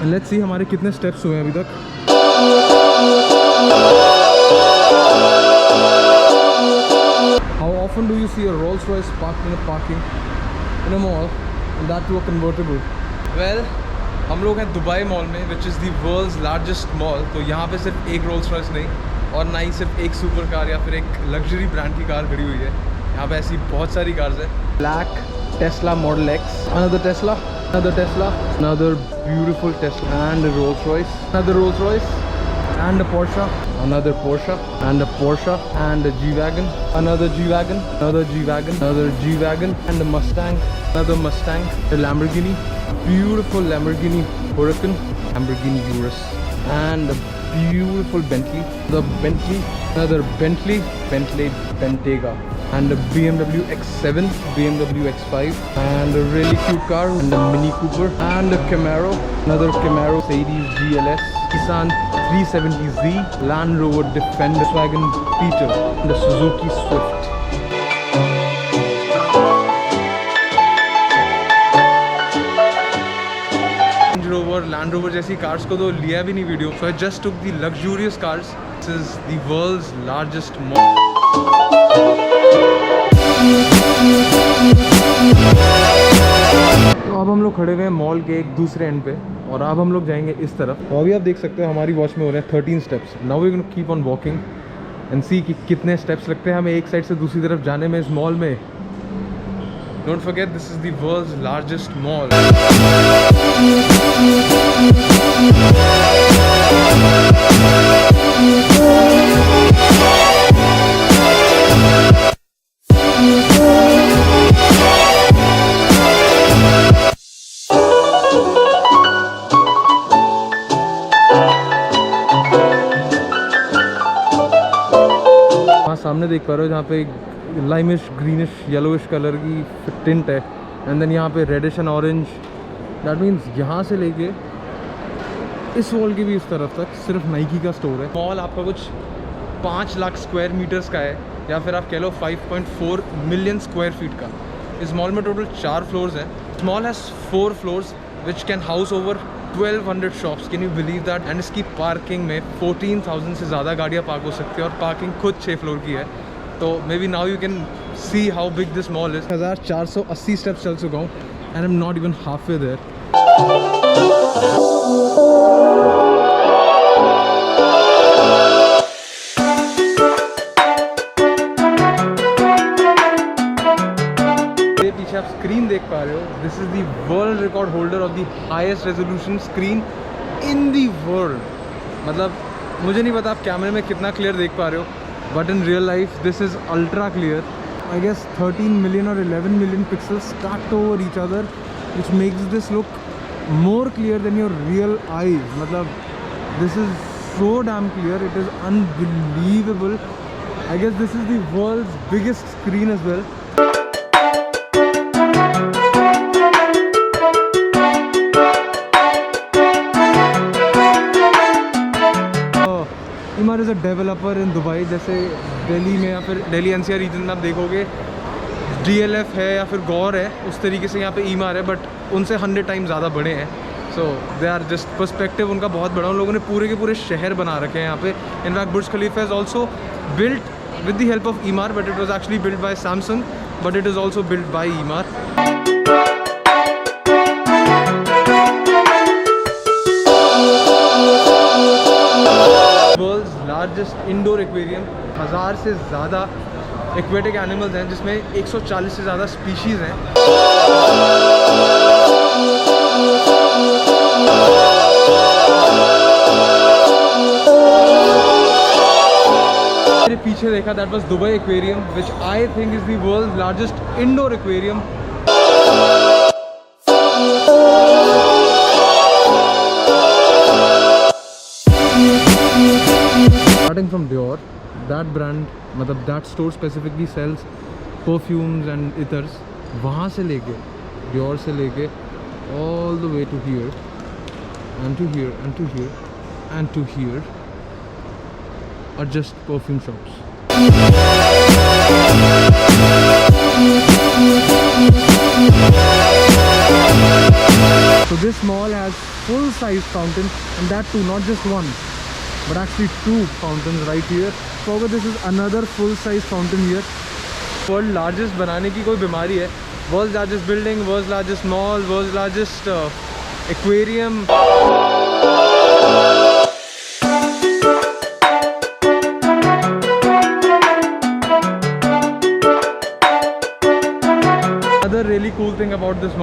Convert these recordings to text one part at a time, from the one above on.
Let's see हमारे कितने steps हुए हैं अभी तक। How often do you see a Rolls Royce parked in a parking in a mall and that too a convertible? Well, हम लोग हैं दुबई मॉल में, which is the world's largest mall. तो यहाँ पे सिर्फ एक रोल्स रॉयस नहीं और ना ही सिर्फ एक सुपर कार या फिर एक लग्जरी ब्रांड की कार खड़ी हुई है। यहाँ पे ऐसी बहुत सारी कार्स हैं। Black Tesla model x, another Tesla, another beautiful Tesla, and a Rolls Royce, another Rolls Royce, and a Porsche, another Porsche, and a Porsche, and a G-Wagon, another G-Wagon, another G-Wagon, another G-Wagon, and a Mustang, another Mustang, a Lamborghini, beautiful Lamborghini Huracan, Lamborghini Urus, and a beautiful Bentley, the Bentley, another Bentley Bentayga, and a BMW X7, BMW X5, and a really cute car, and a Mini Cooper, and a Camaro, another Camaro, Mercedes GLS, Nissan 370Z, Land Rover Defender, Volkswagen Beetle, and a Suzuki Swift. Land Rover जैसी cars को तो लिया भी नहीं video, so I just took the luxurious cars. This is the world's largest mall. तो अब हम लोग खड़े हुए हैं मॉल के एक दूसरे एंड पे और अब हम लोग जाएंगे इस तरफ। तो अभी आप देख सकते हो हमारी वॉच में हो रहे हैं 13 steps. Now we gonna keep on walking and see कि कितने स्टेप्स लगते हैं हमें एक साइड से दूसरी तरफ जाने में इस मॉल में। Don't forget, this is the world's largest mall. वहाँ सामने देख पा रहे हो जहाँ पे लाइमिश ग्रीनिश येलोइश कलर की टिंट है एंड देन यहाँ पे reddish and orange. That means यहाँ से लेके इस वॉल की भी इस तरफ तक सिर्फ नाइकी का स्टोर है। मॉल आपका कुछ 5 लाख स्क्वायर मीटर्स का है या फिर आप कह लो 5.4 मिलियन स्क्वायर फीट का। इस मॉल में टोटल 4 फ्लोर्स हैं। Mall has 4 floors which can house over 1200 shops. Can you believe that? And इसकी पार्किंग में 14,000 से ज़्यादा गाड़ियाँ पार्क हो सकती है और पार्किंग खुद 6 फ्लोर की है। तो may be now you can see how big this mall is. 1480 steps चल चुका हूँ and I am not even half way there. पीछे आप स्क्रीन देख पा रहे हो, this is the world record holder of the highest resolution screen in the world. मतलब मुझे नहीं पता आप कैमरे में कितना क्लियर देख पा रहे हो, but in real life this is ultra clear. I guess 13 million or 11 million pixels stacked over each other, which makes this look more clear than your real eyes. Matlab, this is so damn clear, it is unbelievable. I guess this is the world's biggest screen as well. Emaar is a developer in Dubai. जैसे दिल्ली में या फिर Delhi NCR region में आप देखोगे DLF है या फिर गौर है, उस तरीके से यहाँ पे ईमार है, बट उनसे 100 टाइम ज़्यादा बड़े हैं। सो दे आर जस्ट पर्सपेक्टिव उनका बहुत बड़ा। उन लोगों ने पूरे के पूरे शहर बना रखे हैं यहाँ पे। In fact Burj Khalifa is also built with the help of Emaar, but it was actually built by Samsung, but it is also built by Emaar. World's largest indoor aquarium. 1000 से ज़्यादा एक्वेटिक एनिमल्स हैं जिसमें 140 से ज़्यादा species हैं। मेरे पीछे देखा, that was Dubai aquarium, which I think is the world's largest indoor aquarium. Starting from Dior, that brand, मतलब that store specifically sells perfumes and itters. वहाँ से लेके Dior से लेके all the way to here and to here and to here and to here are just perfume shops. So this mall has full size fountain, and that too not just one but actually two fountains right here. So this is another full size fountain here. World largest बनाने की कोई बीमारी है. World's largest building, world's largest mall, world's largest aquarium. Another really cool thing about this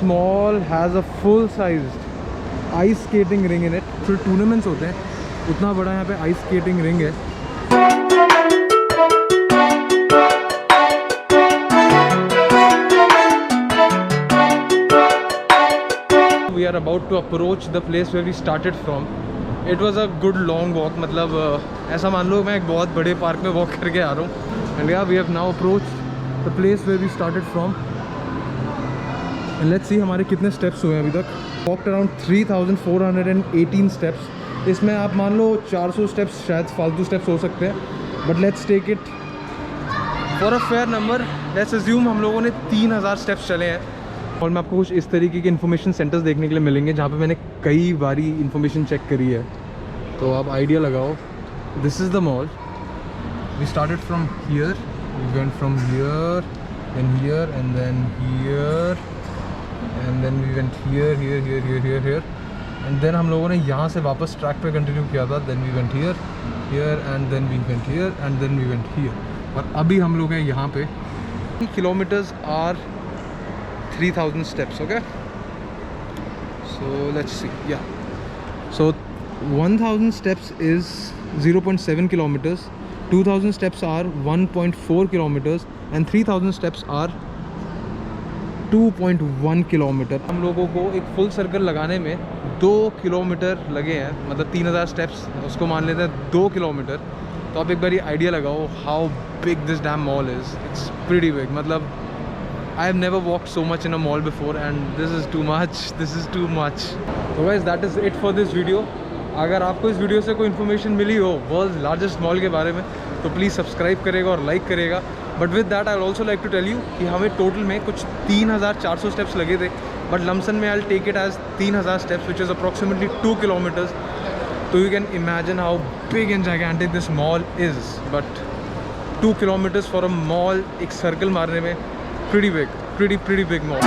mall has a full sized ice skating ring in it. फिर tournaments होते हैं, उतना बड़ा यहाँ पे ice skating ring है. We are about to approach the place where we started from. It was a good long walk. मतलब ऐसा मान लो मैं एक बहुत बड़े पार्क में वॉक करके आ रहा हूँ. And yeah, we have now approached the place where we started from. And let's see हमारे कितने steps हुए हैं अभी तक. Walked around 3,418 steps. इसमें आप मान लो 400 steps शायद फालतू steps हो सकते हैं. But let's take it for a fair number. Let's assume हम लोगों ने 3,000 steps चले हैं. और मैं आपको कुछ इस तरीके के इन्फॉर्मेशन सेंटर्स देखने के लिए मिलेंगे जहाँ पे मैंने कई बारी इन्फॉर्मेशन चेक करी है. तो आप आइडिया लगाओ. This is the mall. We started from here, we went from here, then here and then here and then we went here here here here here here and then हम लोगों ने यहाँ से वापस ट्रैक पे continue किया था. Then we went here here and then we went here and then we went here. और अभी हम लोग हैं यहाँ पे. Kilometres are 3,000 steps. Okay, so let's see. Yeah, so 1,000 steps is 0.7 kilometers, 2,000 steps are 1.4 kilometers and 3,000 steps are 2.1 kilometer. हम लोगों को एक फुल सर्कल लगाने में 2 किलोमीटर लगे हैं. मतलब 3,000 स्टेप्स, उसको मान लेते हैं 2 किलोमीटर. तो आप एक बार ये आइडिया लगाओ how big this dam mall is. It's pretty big. मतलब I have never walked so much in a mall before and this is too much. This is too much. So guys, that is it for this video. अगर आपको इस video से कोई information मिली हो world largest mall के बारे में तो प्लीज़ सब्सक्राइब करेगा और लाइक करेगा. But with that I also like to tell you कि हमें टोटल में कुछ 3,400 स्टेप्स लगे थे. बट लमसन में I will take it as 3,000 steps which is approximately 2 kilometres. तो you can imagine how big and gigantic this mall is. But 2 kilometres for a mall, एक सर्कल मारने में, pretty big, pretty big mall.